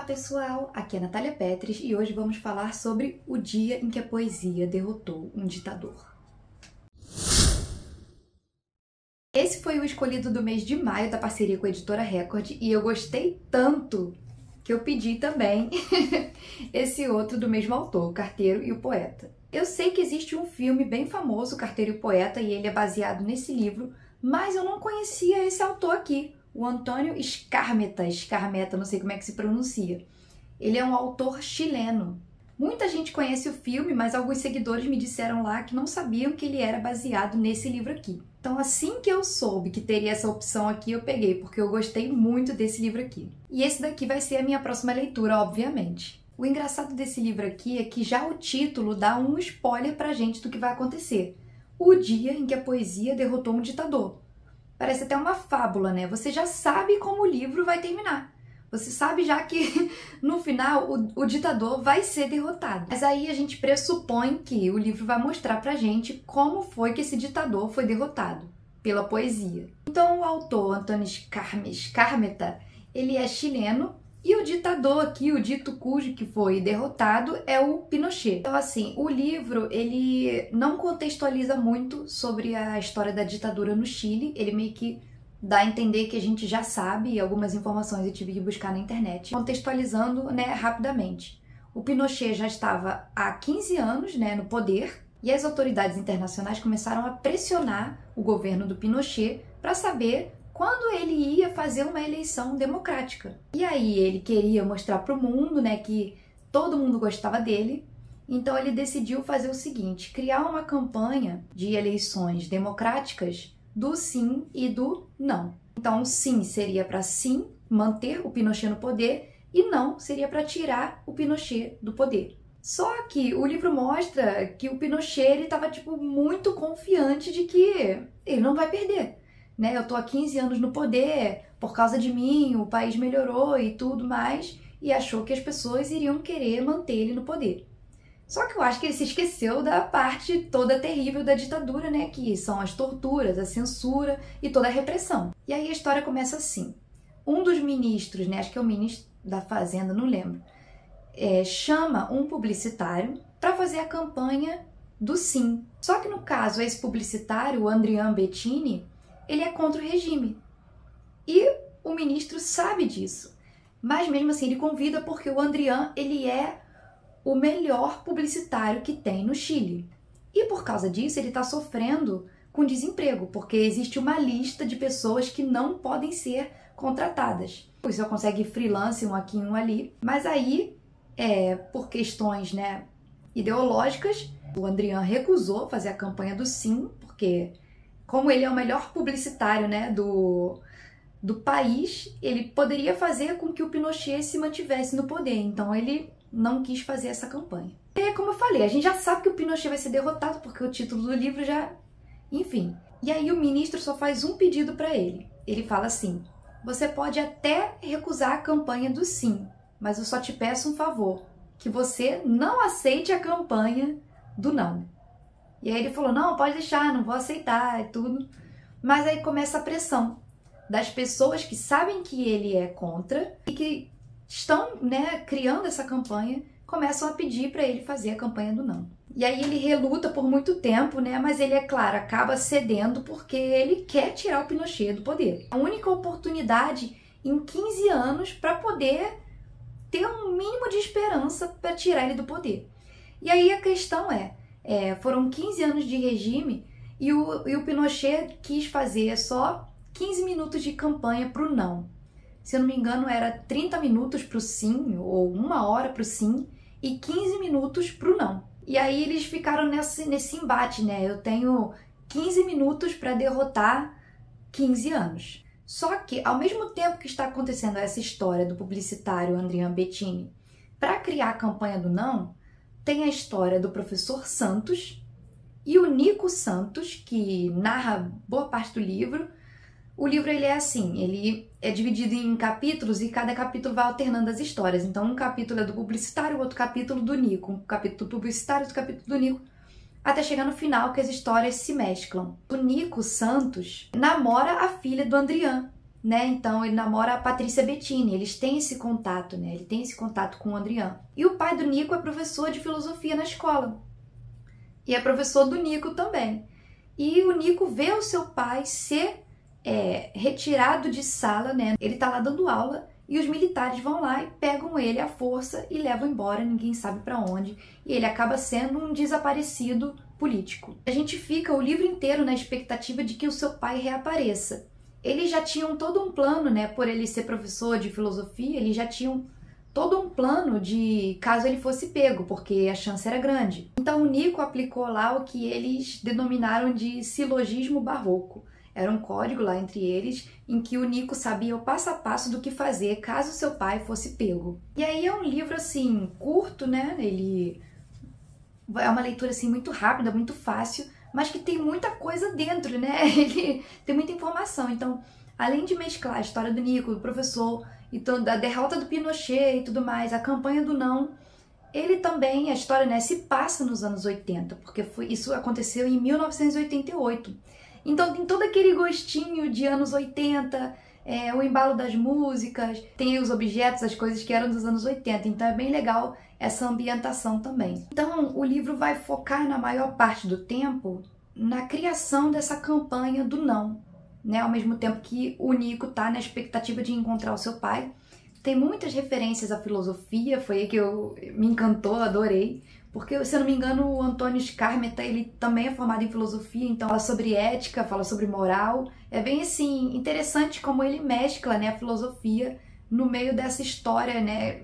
pessoal, aqui é a Natália Petris e hoje vamos falar sobre o dia em que a poesia derrotou um ditador. Esse foi o escolhido do mês de maio da parceria com a editora Record e eu gostei tanto que eu pedi também esse outro do mesmo autor, O Carteiro e o Poeta. Eu sei que existe um filme bem famoso, O Carteiro e o Poeta, e ele é baseado nesse livro, mas eu não conhecia esse autor aqui, o Antônio Skármeta, não sei como é que se pronuncia. Ele é um autor chileno. Muita gente conhece o filme, mas alguns seguidores me disseram lá que não sabiam que ele era baseado nesse livro aqui. Então, assim que eu soube que teria essa opção aqui, eu peguei, porque eu gostei muito desse livro aqui. E esse daqui vai ser a minha próxima leitura, obviamente. O engraçado desse livro aqui é que já o título dá um spoiler pra gente do que vai acontecer. O dia em que a poesia derrotou um ditador. Parece até uma fábula, né? Você já sabe como o livro vai terminar. Você sabe já que no final o ditador vai ser derrotado. Mas aí a gente pressupõe que o livro vai mostrar pra gente como foi que esse ditador foi derrotado pela poesia. Então o autor Antônio Skármeta, ele é chileno e o ditador aqui, o dito cujo que foi derrotado, é o Pinochet. Então assim, o livro ele não contextualiza muito sobre a história da ditadura no Chile, ele meio que dá a entender que a gente já sabe, e algumas informações eu tive que buscar na internet. Contextualizando, né, rapidamente. O Pinochet já estava há 15 anos, né, no poder, e as autoridades internacionais começaram a pressionar o governo do Pinochet para saber quando ele ia fazer uma eleição democrática. E aí ele queria mostrar para o mundo, né, que todo mundo gostava dele, então ele decidiu fazer o seguinte, criar uma campanha de eleições democráticas do sim e do não. Então, sim seria para sim, manter o Pinochet no poder, e não seria para tirar o Pinochet do poder. Só que o livro mostra que o Pinochet estava muito confiante de que ele não vai perder. Né? Eu tô há 15 anos no poder, por causa de mim, o país melhorou e tudo mais, e achou que as pessoas iriam querer manter ele no poder. Só que eu acho que ele se esqueceu da parte toda terrível da ditadura, né? Que são as torturas, a censura e toda a repressão. E aí a história começa assim. Um dos ministros, né? Acho que é o ministro da Fazenda, não lembro. Chama um publicitário para fazer a campanha do sim. Só que no caso, esse publicitário, o Adrian Bettini, ele é contra o regime. E o ministro sabe disso. Mas mesmo assim ele convida porque o Adrian, ele é o melhor publicitário que tem no Chile. E por causa disso ele está sofrendo com desemprego, porque existe uma lista de pessoas que não podem ser contratadas. Você só consegue freelance um aqui e um ali. Mas aí, por questões, né, ideológicas, o Adrian recusou fazer a campanha do sim, porque como ele é o melhor publicitário, né, do país, ele poderia fazer com que o Pinochet se mantivesse no poder. Então ele não quis fazer essa campanha. E como eu falei, a gente já sabe que o Pinochet vai ser derrotado, porque o título do livro já... Enfim. E aí o ministro só faz um pedido para ele. Ele fala assim, você pode até recusar a campanha do sim, mas eu só te peço um favor, que você não aceite a campanha do não. E aí ele falou, não, pode deixar, não vou aceitar e tudo. Mas aí começa a pressão das pessoas que sabem que ele é contra e que estão, né, criando essa campanha, começam a pedir para ele fazer a campanha do não. E aí ele reluta por muito tempo, né, mas ele, é claro, acaba cedendo porque ele quer tirar o Pinochet do poder. A única oportunidade em 15 anos para poder ter um mínimo de esperança para tirar ele do poder. E aí a questão foram 15 anos de regime e o Pinochet quis fazer só 15 minutos de campanha para o não. Se eu não me engano, era 30 minutos para o sim, ou 1 hora para o sim, e 15 minutos para o não. E aí eles ficaram nesse embate, né? Eu tenho 15 minutos para derrotar 15 anos. Só que, ao mesmo tempo que está acontecendo essa história do publicitário Adrian Bettini, para criar a campanha do não, tem a história do professor Santos e o Nico Santos, que narra boa parte do livro. O livro ele é assim, ele é dividido em capítulos e cada capítulo vai alternando as histórias. Então um capítulo é do publicitário, outro capítulo do Nico, um capítulo do publicitário, outro capítulo do Nico, até chegar no final que as histórias se mesclam. O Nico Santos namora a filha do Adrian. né? Então ele namora a Patrícia Bettini, eles têm esse contato, né? Ele tem esse contato com o Andrian. E o pai do Nico é professor de filosofia na escola. E é professor do Nico também. E o Nico vê o seu pai ser retirado de sala, né? Ele tá lá dando aula e os militares vão lá e pegam ele à força e levam embora, ninguém sabe para onde. E ele acaba sendo um desaparecido político. A gente fica o livro inteiro na expectativa de que o seu pai reapareça. Eles já tinham todo um plano, né? Por ele ser professor de filosofia, eles já tinham todo um plano de caso ele fosse pego, porque a chance era grande. Então o Nico aplicou lá o que eles denominaram de silogismo barroco. Era um código lá entre eles, em que o Nico sabia o passo a passo do que fazer caso seu pai fosse pego. E aí é um livro, assim, curto, né? Ele é uma leitura, assim, muito rápida, muito fácil, mas que tem muita coisa dentro, né? Ele tem muita informação. Então, além de mesclar a história do Nico, do professor, e da derrota do Pinochet e tudo mais, a campanha do não, ele também, a história, né, se passa nos anos 80, porque isso aconteceu em 1988. Então tem todo aquele gostinho de anos 80, o embalo das músicas, tem os objetos, as coisas que eram dos anos 80, então é bem legal essa ambientação também. Então o livro vai focar na maior parte do tempo na criação dessa campanha do não, né? Ao mesmo tempo que o Nico tá na expectativa de encontrar o seu pai. Tem muitas referências à filosofia, foi aí que me encantou, adorei. Porque, se eu não me engano, o Antônio Skármeta, ele também é formado em filosofia, então fala sobre ética, fala sobre moral. É bem, assim, interessante como ele mescla, né, a filosofia no meio dessa história, né,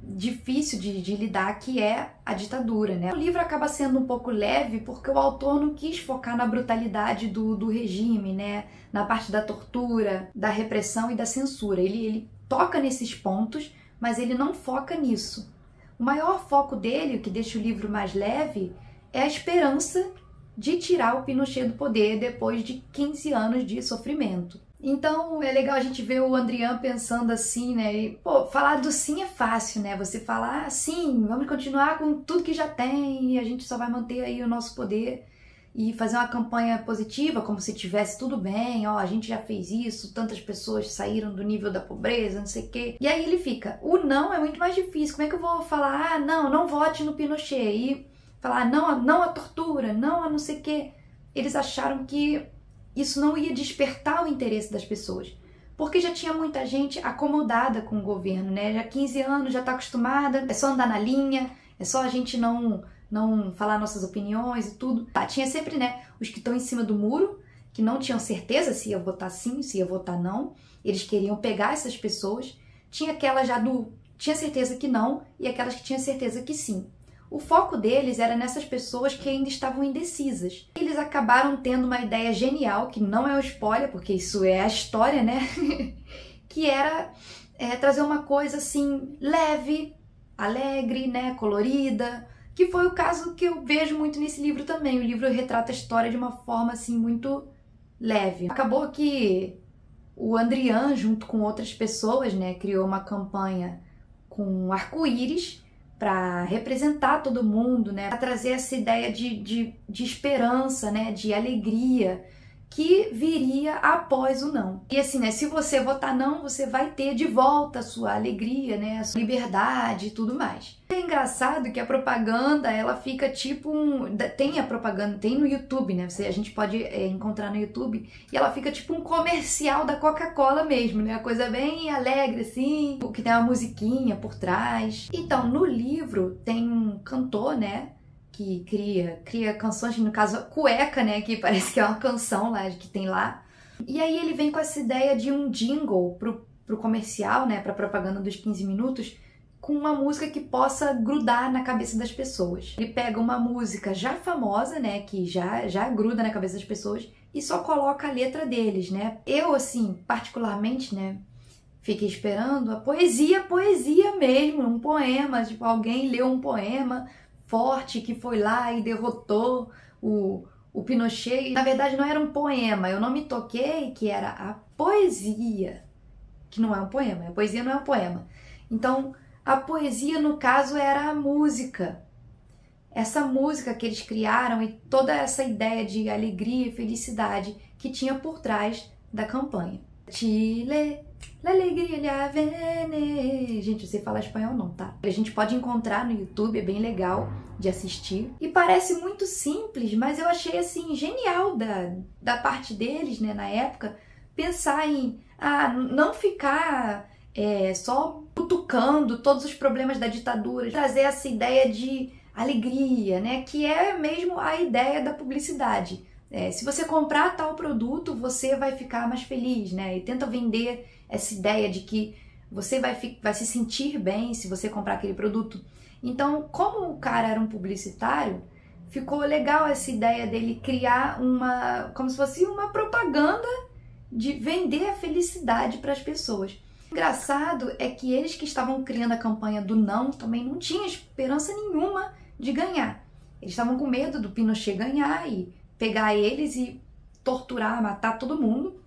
difícil de lidar, que é a ditadura, né. O livro acaba sendo um pouco leve porque o autor não quis focar na brutalidade do regime, né, na parte da tortura, da repressão e da censura. Ele toca nesses pontos, mas ele não foca nisso. O maior foco dele, o que deixa o livro mais leve, é a esperança de tirar o Pinochet do poder depois de 15 anos de sofrimento. Então é legal a gente ver o Andrian pensando assim, né? E, pô, falar do sim é fácil, né? Você falar, sim, vamos continuar com tudo que já tem e a gente só vai manter aí o nosso poder e fazer uma campanha positiva, como se tivesse tudo bem, ó, a gente já fez isso, tantas pessoas saíram do nível da pobreza, não sei o quê. E aí ele fica, o não é muito mais difícil, como é que eu vou falar, ah, não vote no Pinochet, e falar não à tortura, não a não sei o quê. Eles acharam que isso não ia despertar o interesse das pessoas, porque já tinha muita gente acomodada com o governo, né, já há 15 anos, já tá acostumada, é só andar na linha, é só a gente não falar nossas opiniões e tudo. Tinha sempre, né, os que estão em cima do muro, que não tinham certeza se ia votar sim, se ia votar não. Eles queriam pegar essas pessoas. Tinha aquela já tinha certeza que não e aquelas que tinham certeza que sim. O foco deles era nessas pessoas que ainda estavam indecisas. Eles acabaram tendo uma ideia genial, que não é um spoiler, porque isso é a história, né? Que era trazer uma coisa assim, leve, alegre, né, colorida, que foi o caso que eu vejo muito nesse livro também. O livro retrata a história de uma forma assim muito leve. Acabou que o Andrian, junto com outras pessoas, né, criou uma campanha com arco-íris para representar todo mundo, né, para trazer essa ideia de esperança, né, de alegria, que viria após o não. E assim, né, se você votar não, você vai ter de volta a sua alegria, né, a sua liberdade e tudo mais. É engraçado que a propaganda, ela fica tipo tem a propaganda, tem no YouTube, né, a gente pode encontrar no YouTube, e ela fica tipo um comercial da Coca-Cola mesmo, né, a coisa bem alegre assim, que tem uma musiquinha por trás. Então, no livro tem um cantor, né, que cria canções, no caso a cueca, né, que parece que é uma canção lá, que tem lá. E aí ele vem com essa ideia de um jingle pro comercial, né, pra propaganda dos 15 minutos, com uma música que possa grudar na cabeça das pessoas. Ele pega uma música já famosa, né, que já gruda na cabeça das pessoas, e só coloca a letra deles, né. Eu, assim, particularmente, né, fiquei esperando a poesia mesmo, um poema, tipo, alguém leu um poema forte que foi lá e derrotou o Pinochet. Na verdade não era um poema, eu não me toquei que era a poesia, que não é um poema, a poesia não é um poema. Então a poesia no caso era a música, essa música que eles criaram e toda essa ideia de alegria e felicidade que tinha por trás da campanha. Chile, la alegria ya viene. Gente, eu sei falar espanhol não, tá? A gente pode encontrar no YouTube, é bem legal de assistir. E parece muito simples, mas eu achei, assim, genial da parte deles, né, na época, pensar em não ficar só cutucando todos os problemas da ditadura, trazer essa ideia de alegria, né, que é mesmo a ideia da publicidade. Se você comprar tal produto, você vai ficar mais feliz, né? E tenta vender essa ideia de que você vai se sentir bem se você comprar aquele produto. Então, como o cara era um publicitário, ficou legal essa ideia dele criar como se fosse uma propaganda de vender a felicidade para as pessoas. O engraçado é que eles que estavam criando a campanha do não também não tinham esperança nenhuma de ganhar. Eles estavam com medo do Pinochet ganhar e pegar eles e torturar, matar todo mundo,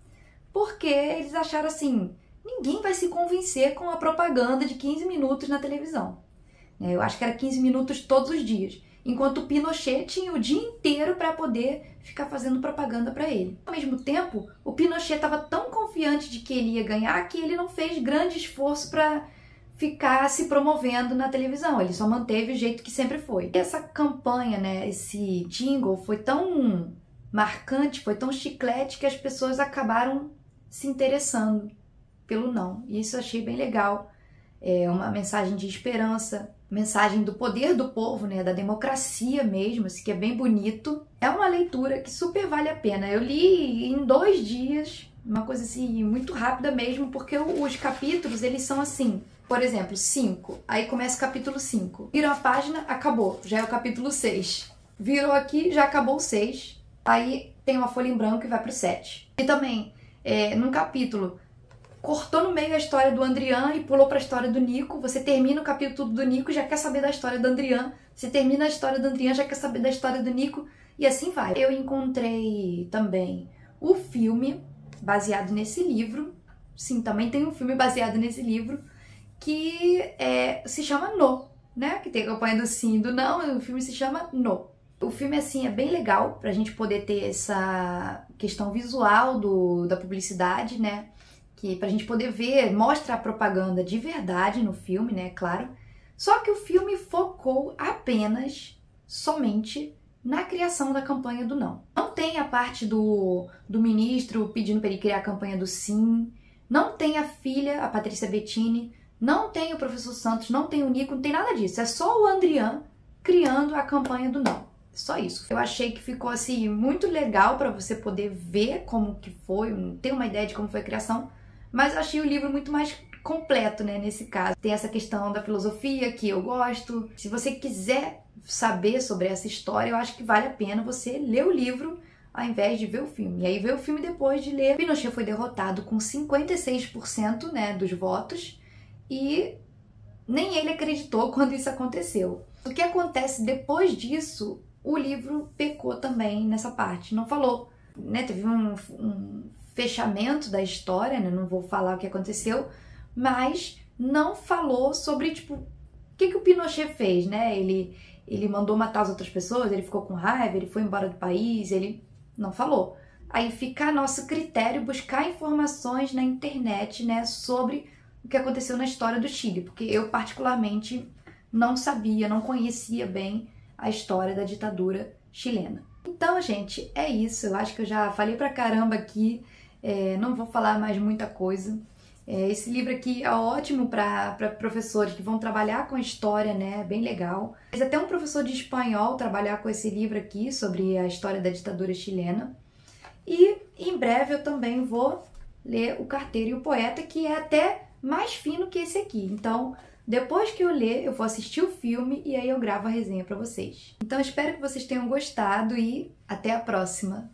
porque eles acharam assim, ninguém vai se convencer com a propaganda de 15 minutos na televisão. Eu acho que era 15 minutos todos os dias, enquanto o Pinochet tinha o dia inteiro para poder ficar fazendo propaganda para ele. Ao mesmo tempo, o Pinochet estava tão confiante de que ele ia ganhar que ele não fez grande esforço para ficar se promovendo na televisão, ele só manteve o jeito que sempre foi. E essa campanha, né, esse jingle foi tão marcante, foi tão chiclete que as pessoas acabaram se interessando pelo não. E isso eu achei bem legal. É uma mensagem de esperança, mensagem do poder do povo, né, da democracia mesmo, assim, que é bem bonito. É uma leitura que super vale a pena. Eu li em 2 dias, uma coisa assim, muito rápida mesmo, porque os capítulos, eles são assim, por exemplo, 5, aí começa o capítulo 5. Virou a página, acabou, já é o capítulo 6. Virou aqui, já acabou o 6. Aí tem uma folha em branco e vai pro 7. E também, num capítulo, cortou no meio a história do Andrian e pulou pra história do Nico. Você termina o capítulo do Nico e já quer saber da história do Andrian. Você termina a história do Andrian, já quer saber da história do Nico. E assim vai. Eu encontrei também o filme baseado nesse livro. Sim, também tem um filme baseado nesse livro, que se chama No, né? Que tem a campanha do sim e do não, e o filme se chama No. O filme, assim, é bem legal pra gente poder ter essa questão visual da publicidade, né? Que pra gente poder ver, mostra a propaganda de verdade no filme, né? Claro. Só que o filme focou somente na criação da campanha do não. Não tem a parte do ministro pedindo pra ele criar a campanha do sim, não tem a filha, a Patrícia Bettini, não tem o professor Santos, não tem o Nico, não tem nada disso. É só o Andrian criando a campanha do não. Só isso. Eu achei que ficou, assim, muito legal para você poder ver como que foi, ter uma ideia de como foi a criação, mas eu achei o livro muito mais completo, né, nesse caso. Tem essa questão da filosofia que eu gosto. Se você quiser saber sobre essa história, eu acho que vale a pena você ler o livro ao invés de ver o filme. E aí ver o filme depois de ler. Pinochet foi derrotado com 56%, né, dos votos, e nem ele acreditou quando isso aconteceu. O que acontece depois disso, o livro pecou também nessa parte. Não falou, né? Teve um fechamento da história, né? Não vou falar o que aconteceu, mas não falou sobre, tipo, o que o Pinochet fez, né? Ele mandou matar as outras pessoas, ele ficou com raiva, ele foi embora do país, ele não falou. Aí fica a nosso critério buscar informações na internet, né, sobre o que aconteceu na história do Chile, porque eu particularmente não sabia, não conhecia bem a história da ditadura chilena. Então, gente, é isso. Eu acho que eu já falei pra caramba aqui, não vou falar mais muita coisa. Esse livro aqui é ótimo para professores que vão trabalhar com história, né? Bem legal. Mas até um professor de espanhol trabalhar com esse livro aqui sobre a história da ditadura chilena. E em breve eu também vou ler O Carteiro e o Poeta, que é até mais fino que esse aqui. Então, depois que eu ler, eu vou assistir o filme e aí eu gravo a resenha para vocês. Então, espero que vocês tenham gostado e até a próxima!